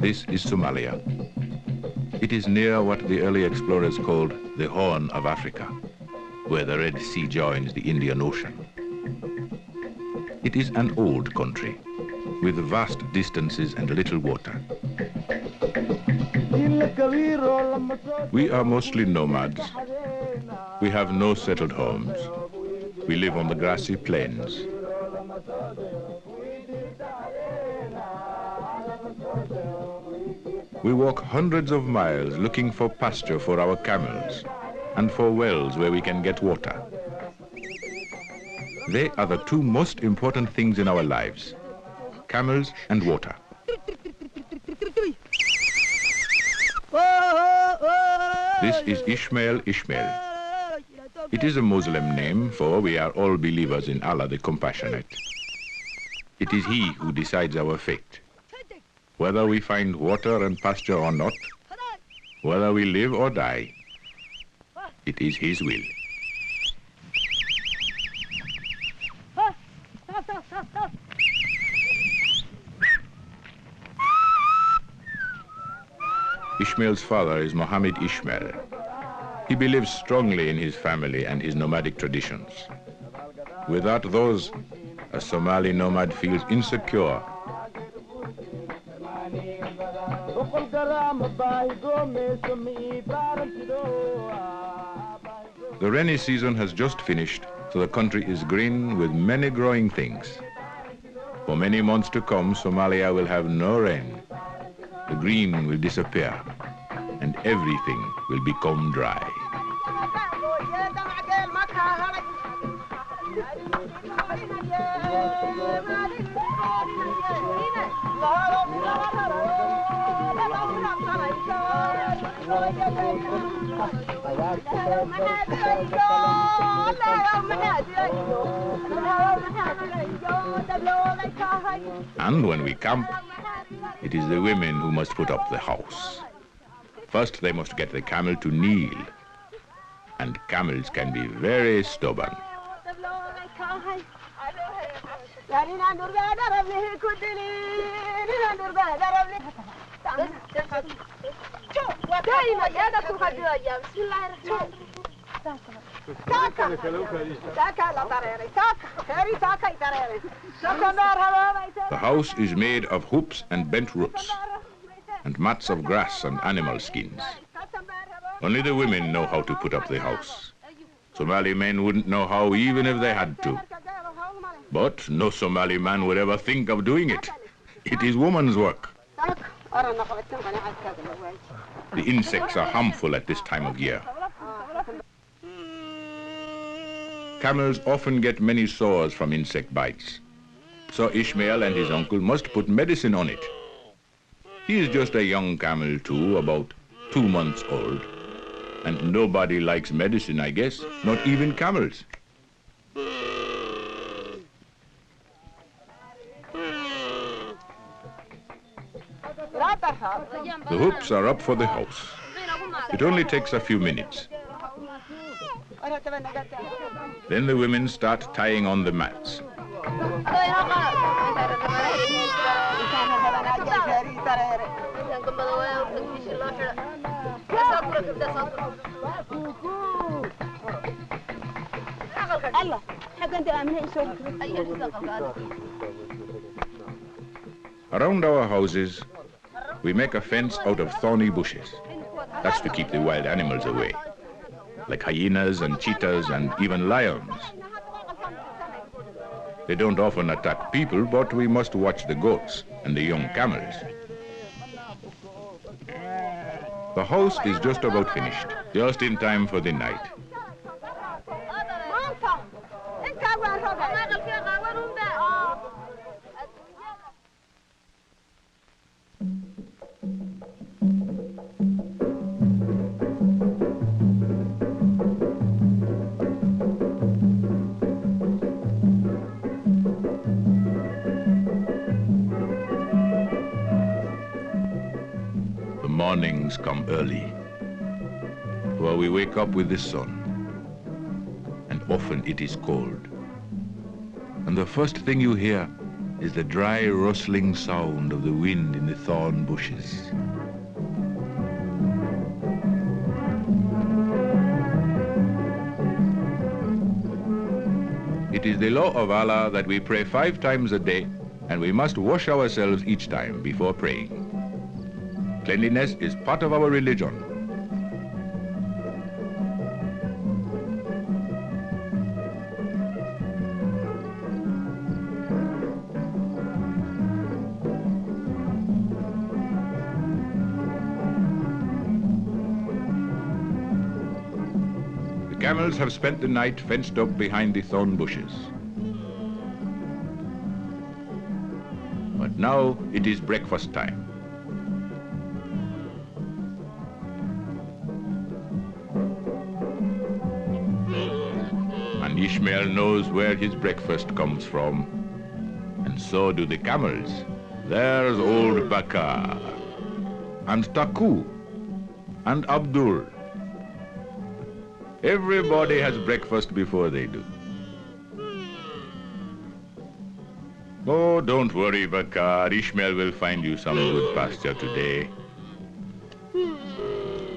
This is Somalia. It is near what the early explorers called the Horn of Africa, where the Red Sea joins the Indian Ocean. It is an old country, with vast distances and little water. We are mostly nomads. We have no settled homes. We live on the grassy plains. We walk hundreds of miles looking for pasture for our camels and for wells where we can get water. They are the two most important things in our lives, camels and water. This is Ishmael. It is a Muslim name, for we are all believers in Allah the Compassionate. It is He who decides our fate. Whether we find water and pasture or not, whether we live or die, it is His will. Ishmael's father is Mohammed Ishmael. He believes strongly in his family and his nomadic traditions. Without those, a Somali nomad feels insecure. The rainy season has just finished, so the country is green with many growing things. For many months to come, Somalia will have no rain. The green will disappear, and everything will become dry. And when we camp, it is the women who must put up the house. First, they must get the camel to kneel, and camels can be very stubborn. The house is made of hoops and bent roots, and mats of grass and animal skins. Only the women know how to put up the house. Somali men wouldn't know how even if they had to. But no Somali man would ever think of doing it. It is woman's work. The insects are harmful at this time of year. Camels often get many sores from insect bites. So Ishmael and his uncle must put medicine on it. He is just a young camel too, about 2 months old. And nobody likes medicine, I guess, not even camels. The hoops are up for the house. It only takes a few minutes. Then the women start tying on the mats. Around our houses, we make a fence out of thorny bushes. That's to keep the wild animals away, like hyenas and cheetahs and even lions. They don't often attack people, but we must watch the goats and the young camels. The house is just about finished, just in time for the night. Mornings come early, where we wake up with the sun, and often it is cold. And the first thing you hear is the dry rustling sound of the wind in the thorn bushes. It is the law of Allah that we pray 5 times a day, and we must wash ourselves each time before praying. Cleanliness is part of our religion. The camels have spent the night fenced up behind the thorn bushes. But now it is breakfast time. And Ishmael knows where his breakfast comes from. And so do the camels. There's old Bakar, and Taku, and Abdul. Everybody has breakfast before they do. Oh, don't worry, Bakar. Ishmael will find you some good pasture today.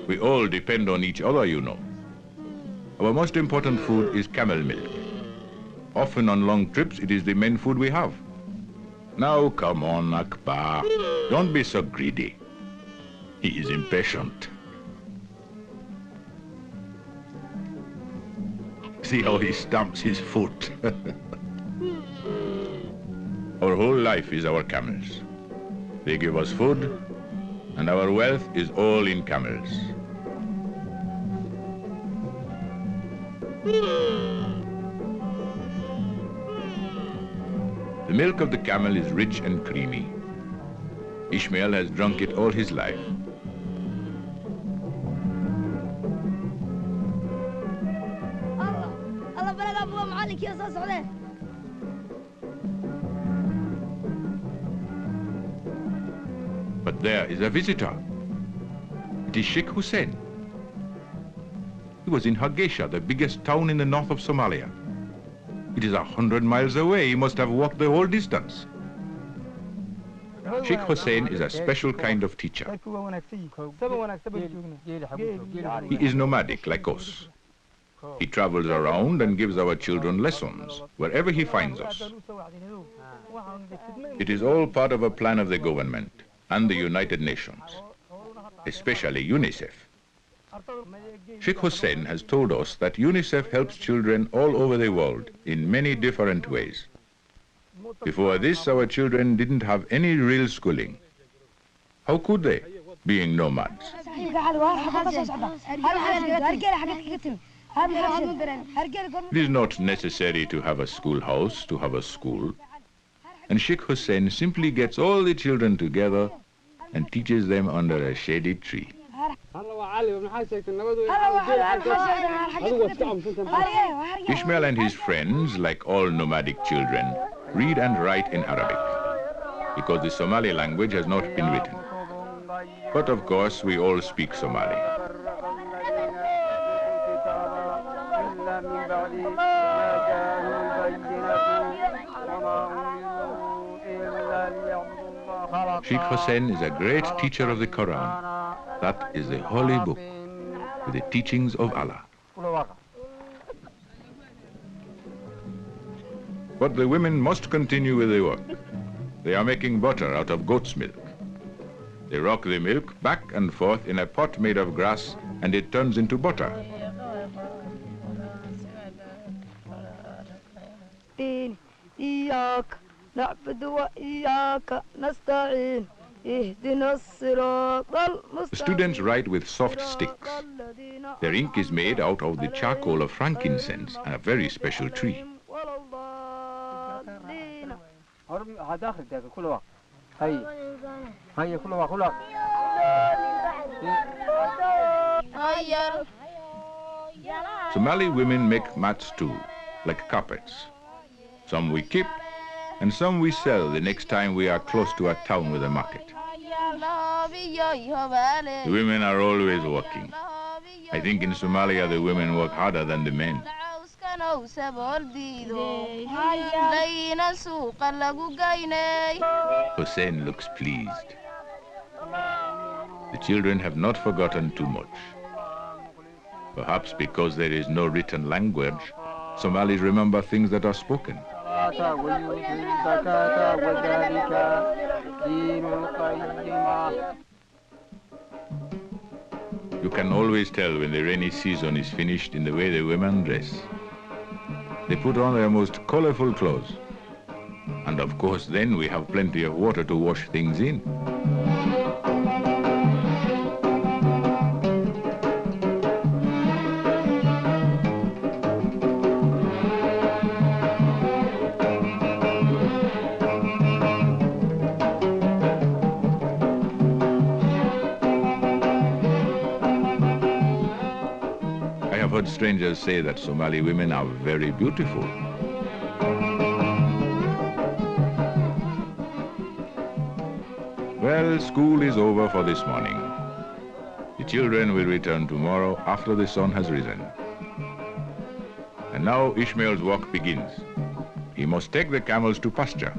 We all depend on each other, you know. Our most important food is camel milk. Often on long trips, it is the main food we have. Now, come on, Akbar. Don't be so greedy. He is impatient. See how he stamps his foot. Our whole life is our camels. They give us food, and our wealth is all in camels. The milk of the camel is rich and creamy. Ishmael has drunk it all his life. But there is a visitor. It is Sheikh Hussein. He was in Hargeisa, the biggest town in the north of Somalia. It is 100 miles away. He must have walked the whole distance. Sheikh Hussein is a special kind of teacher. He is nomadic, like us. He travels around and gives our children lessons wherever he finds us. It is all part of a plan of the government and the United Nations, especially UNICEF. Sheikh Hussein has told us that UNICEF helps children all over the world in many different ways. Before this, our children didn't have any real schooling. How could they, being nomads? It is not necessary to have a schoolhouse to have a school. And Sheikh Hussein simply gets all the children together and teaches them under a shady tree. Ishmael and his friends, like all nomadic children, read and write in Arabic, because the Somali language has not been written. But of course, we all speak Somali. Sheikh Hussein is a great teacher of the Quran. That is the holy book with the teachings of Allah. But the women must continue with the work. They are making butter out of goat's milk. They rock the milk back and forth in a pot made of grass, and it turns into butter. The students write with soft sticks. Their ink is made out of the charcoal of frankincense, a very special tree. Somali women make mats too, like carpets. Some we keep, and some we sell the next time we are close to a town with a market. The women are always working. I think in Somalia the women work harder than the men. Hussein looks pleased. The children have not forgotten too much. Perhaps because there is no written language, Somalis remember things that are spoken. You can always tell when the rainy season is finished in the way the women dress. They put on their most colorful clothes. And of course, then we have plenty of water to wash things in. I have heard strangers say that Somali women are very beautiful. Well, school is over for this morning. The children will return tomorrow after the sun has risen. And now Ishmael's work begins. He must take the camels to pasture.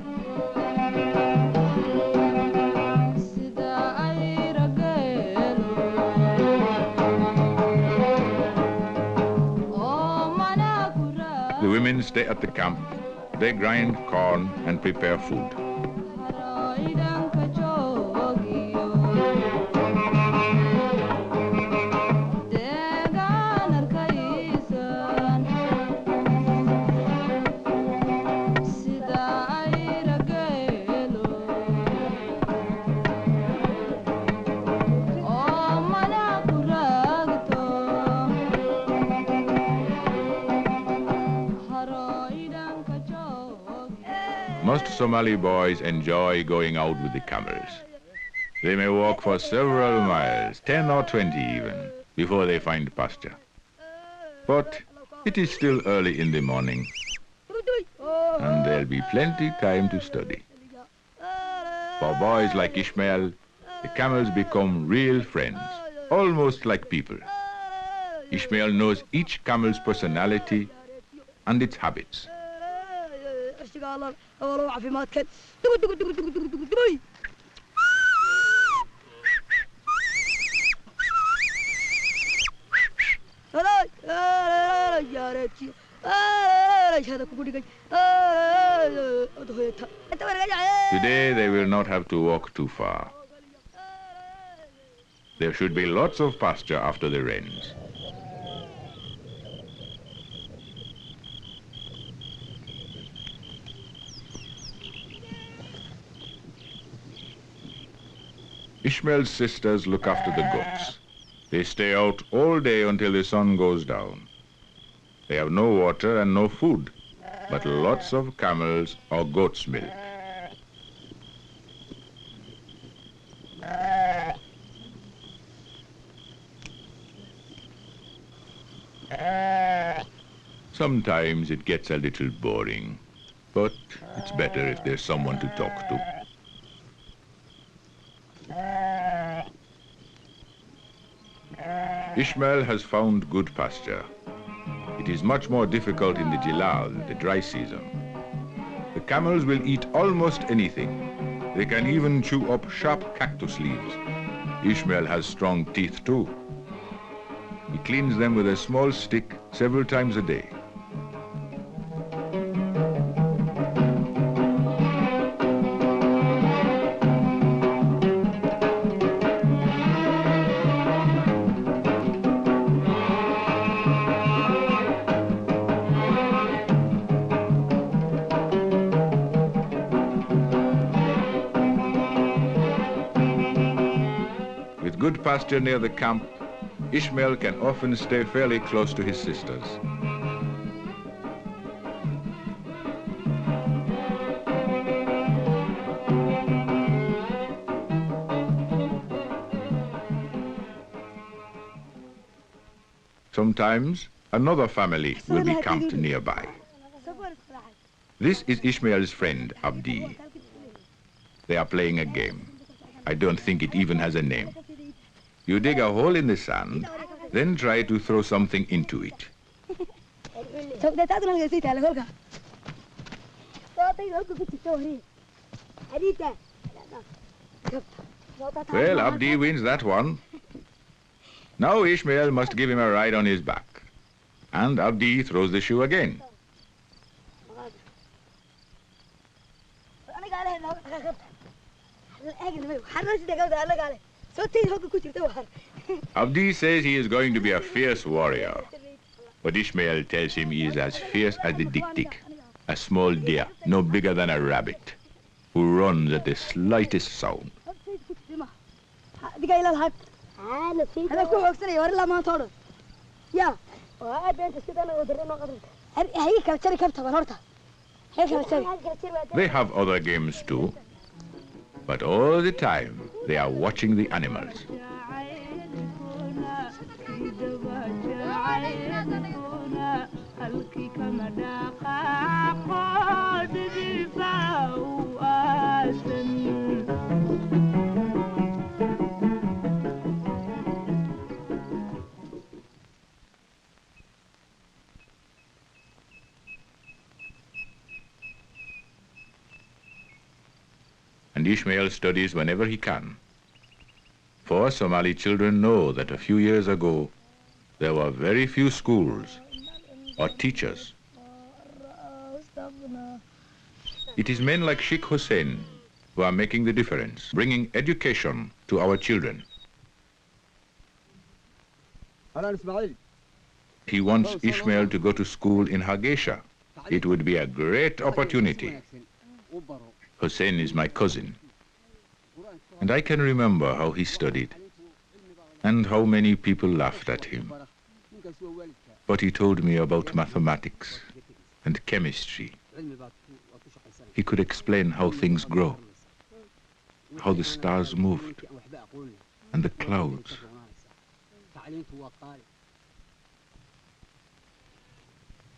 The women stay at the camp. They grind corn and prepare food. Most Somali boys enjoy going out with the camels. They may walk for several miles, 10 or 20 even, before they find pasture. But it is still early in the morning, and there'll be plenty time to study. For boys like Ishmael, the camels become real friends, almost like people. Ishmael knows each camel's personality and its habits. Today they will not have to walk too far. There should be lots of pasture after the rains. Ishmael's sisters look after the goats. They stay out all day until the sun goes down. They have no water and no food, but lots of camels or goat's milk. Sometimes it gets a little boring, but it's better if there's someone to talk to. Ishmael has found good pasture. It is much more difficult in the Jilal, the dry season. The camels will eat almost anything. They can even chew up sharp cactus leaves. Ishmael has strong teeth too. He cleans them with a small stick several times a day. With good pasture near the camp, Ishmael can often stay fairly close to his sisters. Sometimes another family will be camped nearby. This is Ishmael's friend, Abdi. They are playing a game. I don't think it even has a name. You dig a hole in the sand, then try to throw something into it. Well, Abdi wins that one. Now Ishmael must give him a ride on his back. And Abdi throws the shoe again. Abdi says he is going to be a fierce warrior. But Ishmael tells him he is as fierce as the dik-dik, a small deer, no bigger than a rabbit, who runs at the slightest sound. They have other games too, but all the time they are watching the animals. And Ishmael studies whenever he can. For Somali children know that a few years ago there were very few schools or teachers. It is men like Sheikh Hussein who are making the difference, bringing education to our children. He wants Ishmael to go to school in Hargeisa. It would be a great opportunity. Hussein is my cousin, and I can remember how he studied and how many people laughed at him. But he told me about mathematics and chemistry. He could explain how things grow, how the stars moved, and the clouds.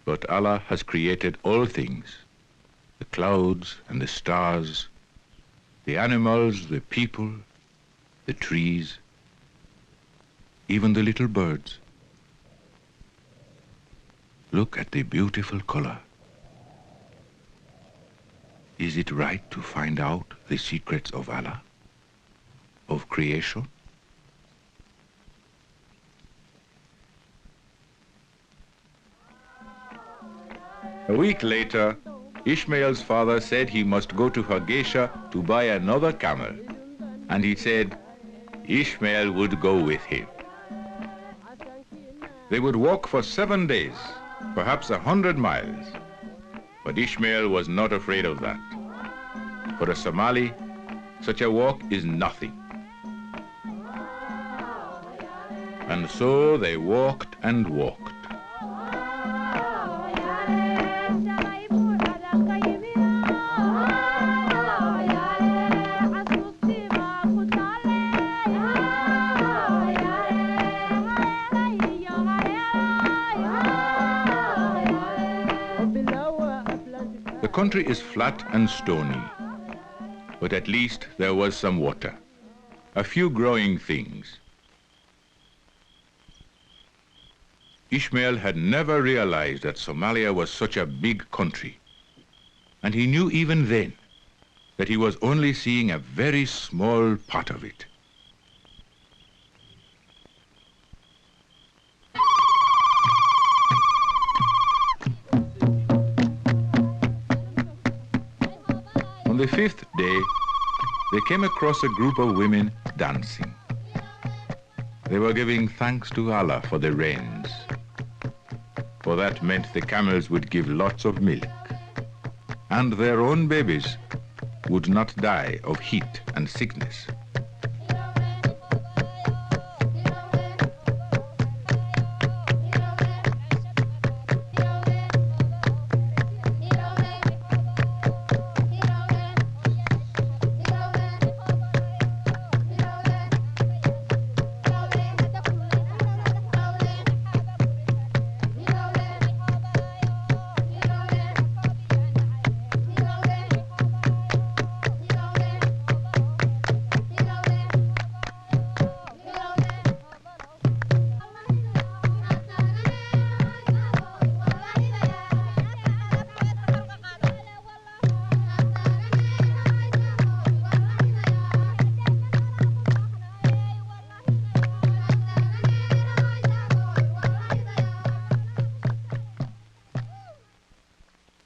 But Allah has created all things, the clouds and the stars, the animals, the people, the trees, even the little birds. Look at the beautiful color. Is it right to find out the secrets of Allah, of creation? A week later, Ishmael's father said he must go to Hargeisa to buy another camel. And he said Ishmael would go with him. They would walk for 7 days, perhaps 100 miles. But Ishmael was not afraid of that. For a Somali, such a walk is nothing. And so they walked and walked. The country is flat and stony, but at least there was some water, a few growing things. Ishmael had never realized that Somalia was such a big country, and he knew even then that he was only seeing a very small part of it. On the 5th day, they came across a group of women dancing. They were giving thanks to Allah for the rains, for that meant the camels would give lots of milk, and their own babies would not die of heat and sickness.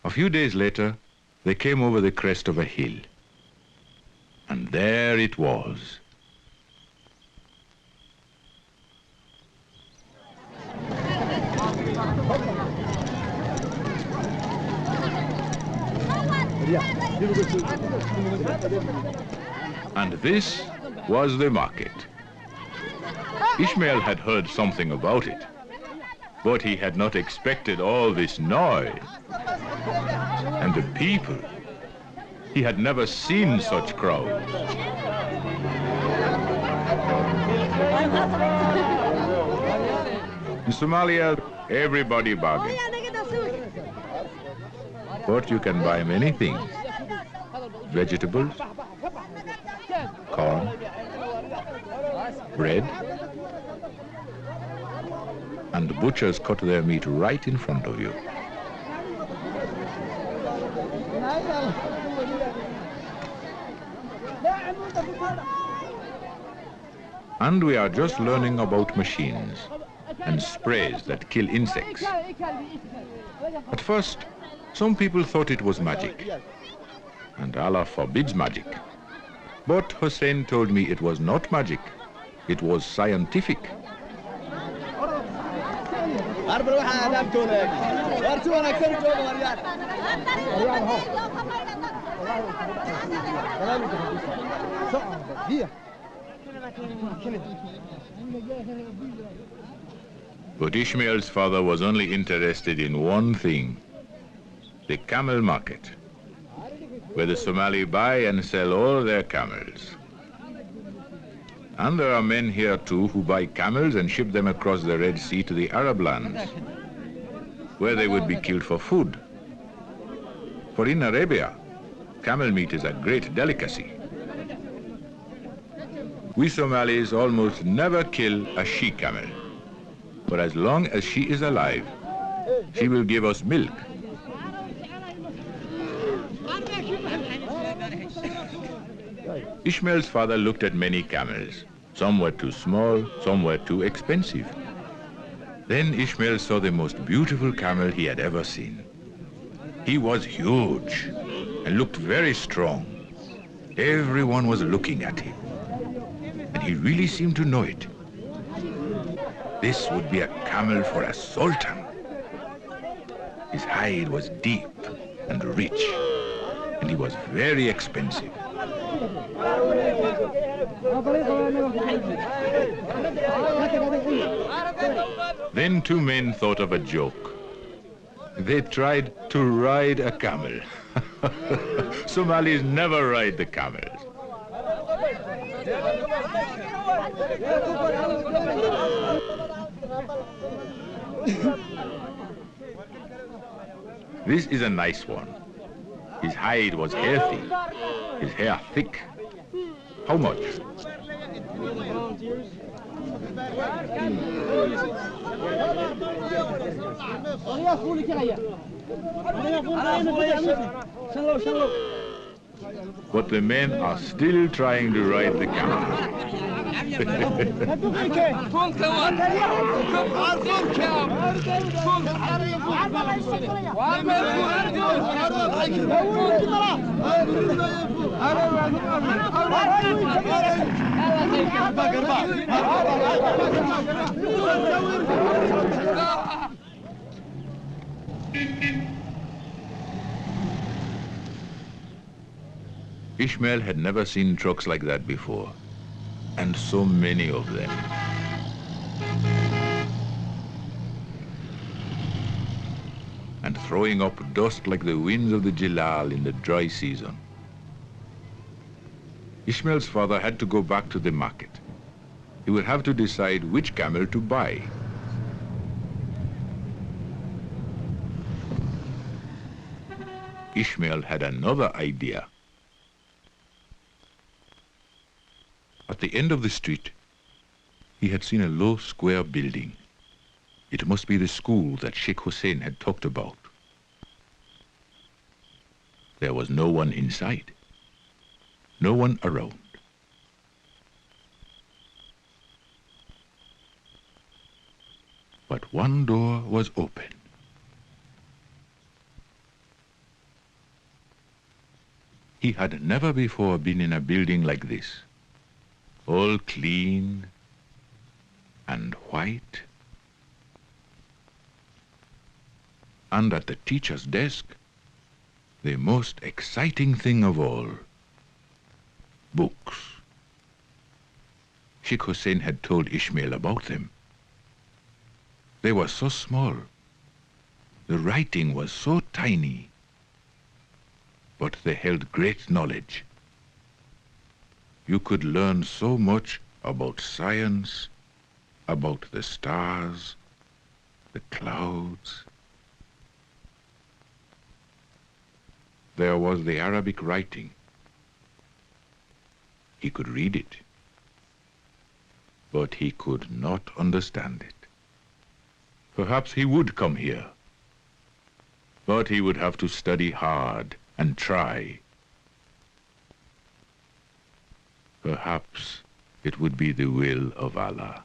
A few days later, they came over the crest of a hill. And there it was. And this was the market. Ishmael had heard something about it, but he had not expected all this noise. And the people, he had never seen such crowds. In Somalia, everybody bargains. But you can buy many things. Vegetables, corn, bread, and the butchers cut their meat right in front of you. And we are just learning about machines and sprays that kill insects. At first, some people thought it was magic, and Allah forbids magic. But Hussein told me it was not magic, it was scientific. But Ishmael's father was only interested in one thing, the camel market, where the Somali buy and sell all their camels. And there are men here too who buy camels and ship them across the Red Sea to the Arab lands, where they would be killed for food. For in Arabia, camel meat is a great delicacy. We Somalis almost never kill a she-camel, but as long as she is alive, she will give us milk. Ishmael's father looked at many camels. Some were too small, some were too expensive. Then Ishmael saw the most beautiful camel he had ever seen. He was huge and looked very strong. Everyone was looking at him, and he really seemed to know it. This would be a camel for a sultan. His hide was deep and rich, and he was very expensive. Then two men thought of a joke. They tried to ride a camel. Somalis never ride the camels. This is a nice one. His hide was healthy, his hair thick. How much? But the men are still trying to ride the camel. Ishmael had never seen trucks like that before, and so many of them. And throwing up dust like the winds of the Jilal in the dry season. Ishmael's father had to go back to the market. He would have to decide which camel to buy. Ishmael had another idea. At the end of the street, he had seen a low square building. It must be the school that Sheikh Hussein had talked about. There was no one inside, no one around. But one door was open. He had never before been in a building like this, all clean and white. And at the teacher's desk, the most exciting thing of all, books. Sheikh Hussein had told Ishmael about them. They were so small. The writing was so tiny. But they held great knowledge. You could learn so much about science, about the stars, the clouds. There was the Arabic writing. He could read it, but he could not understand it. Perhaps he would come here, but he would have to study hard and try. Perhaps it would be the will of Allah.